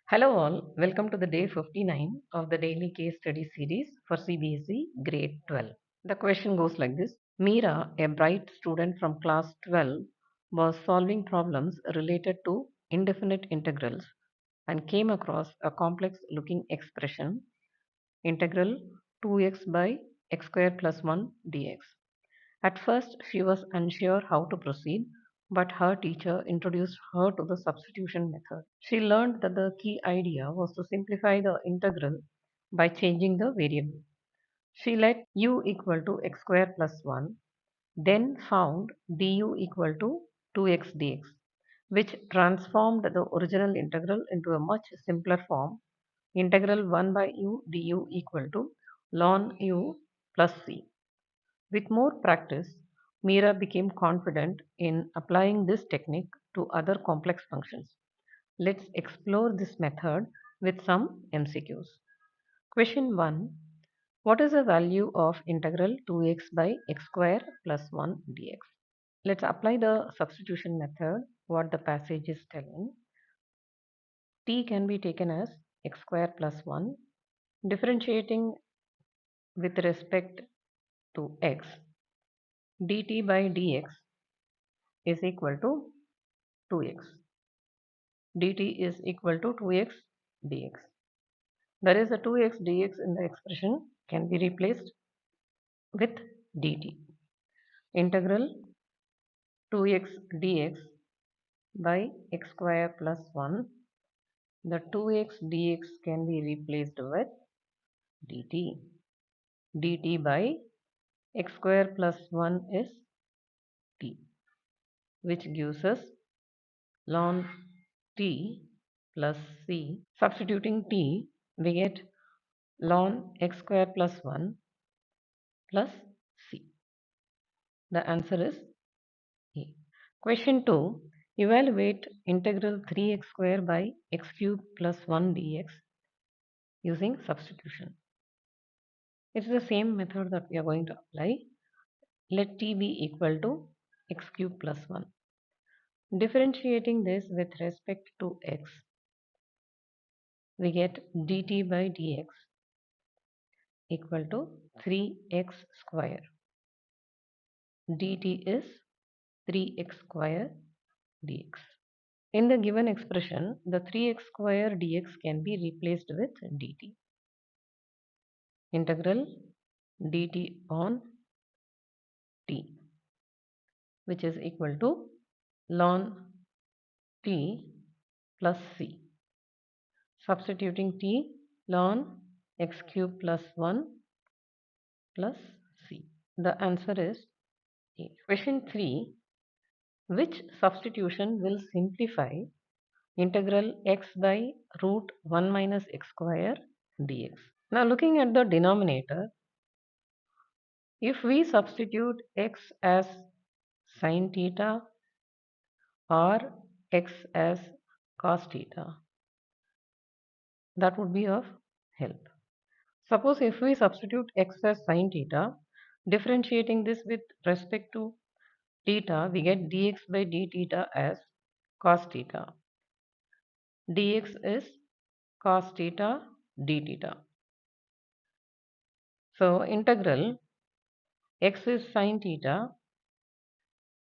Hello all, welcome to the day 59 of the daily case study series for CBSE grade 12. The question goes like this. Meera, a bright student from class 12, was solving problems related to indefinite integrals and came across a complex looking expression, integral 2x by x square plus 1 dx. At first, she was unsure how to proceed, but her teacher introduced her to the substitution method. She learned that the key idea was to simplify the integral by changing the variable. She let u equal to x square plus 1, then found du equal to 2x dx, which transformed the original integral into a much simpler form, integral 1 by u du equal to ln u plus c. With more practice, Meera became confident in applying this technique to other complex functions. Let's explore this method with some MCQs. Question 1. What is the value of integral 2x by x square plus 1 dx? Let's apply the substitution method, what the passage is telling. T can be taken as x square plus 1. Differentiating with respect to x, dt by dx is equal to 2x. dt is equal to 2x dx. There is a 2x dx in the expression can be replaced with dt. Integral 2x dx by x square plus 1. The 2x dx can be replaced with dt. dt by x square plus 1 is t, which gives us ln t plus c. Substituting t, we get ln x square plus 1 plus c. The answer is A. Question 2. Evaluate integral 3x square by x cube plus 1 dx using substitution. It's the same method that we are going to apply. Let t be equal to x cube plus 1. Differentiating this with respect to x, we get dt by dx equal to 3x square. dt is 3x square dx. In the given expression, the 3x square dx can be replaced with dt. Integral dt on t, which is equal to ln t plus c. Substituting t, ln x cube plus 1 plus c. The answer is A. Question 3. Which substitution will simplify integral x by root 1 minus x square dx? Now looking at the denominator, if we substitute x as sin theta or x as cos theta, that would be of help. Suppose if we substitute x as sin theta, differentiating this with respect to theta, we get dx by d theta as cos theta. dx is cos theta d theta. So integral x is sin theta,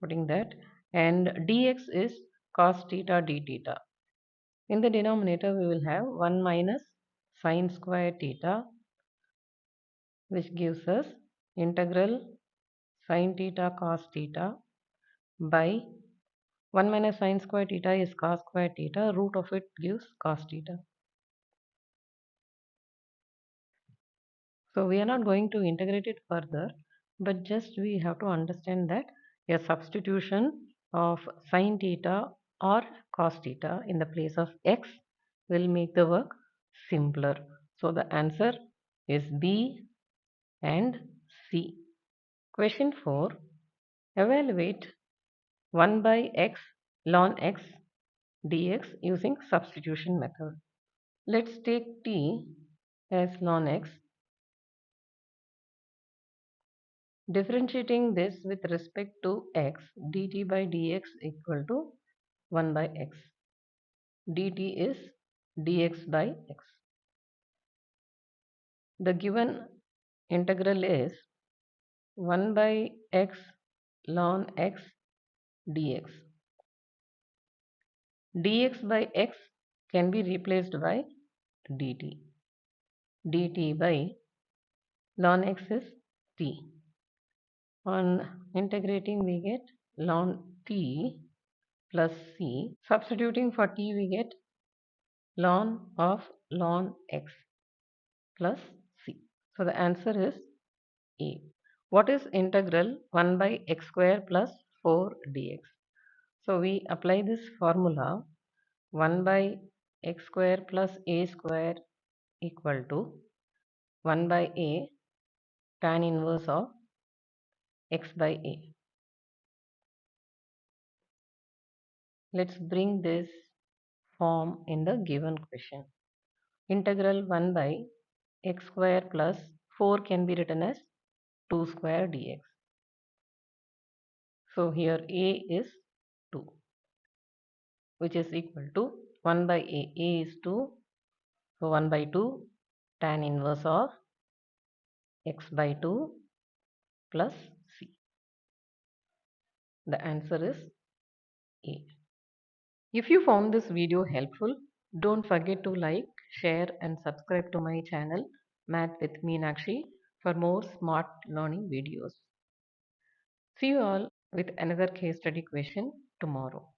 putting that, and dx is cos theta d theta. In the denominator, we will have 1 minus sin square theta, which gives us integral sin theta cos theta by 1 minus sin square theta is cos square theta, root of it gives cos theta. So we are not going to integrate it further, but just we have to understand that a substitution of sin theta or cos theta in the place of x will make the work simpler. So the answer is B and C. Question 4. Evaluate 1 by x ln x dx using substitution method. Let's take t as ln x. Differentiating this with respect to x, dt by dx equal to 1 by x. dt is dx by x. The given integral is 1 by x ln x dx. Dx by x can be replaced by dt. Dt by ln x is t. On integrating we get ln t plus c. Substituting for t we get ln of ln x plus c. So the answer is A. What is integral 1 by x square plus 4 dx? So we apply this formula 1 by x square plus a square equal to 1 by a tan inverse of x by a. Let's bring this form in the given question. Integral 1 by x square plus 4 can be written as 2 square dx. So here a is 2, which is equal to 1 by a. A is 2, so 1 by 2 tan inverse of x by 2 plus c. The answer is A. If you found this video helpful, don't forget to like, share and subscribe to my channel Math with Meenakshi for more smart learning videos. See you all with another case study question tomorrow.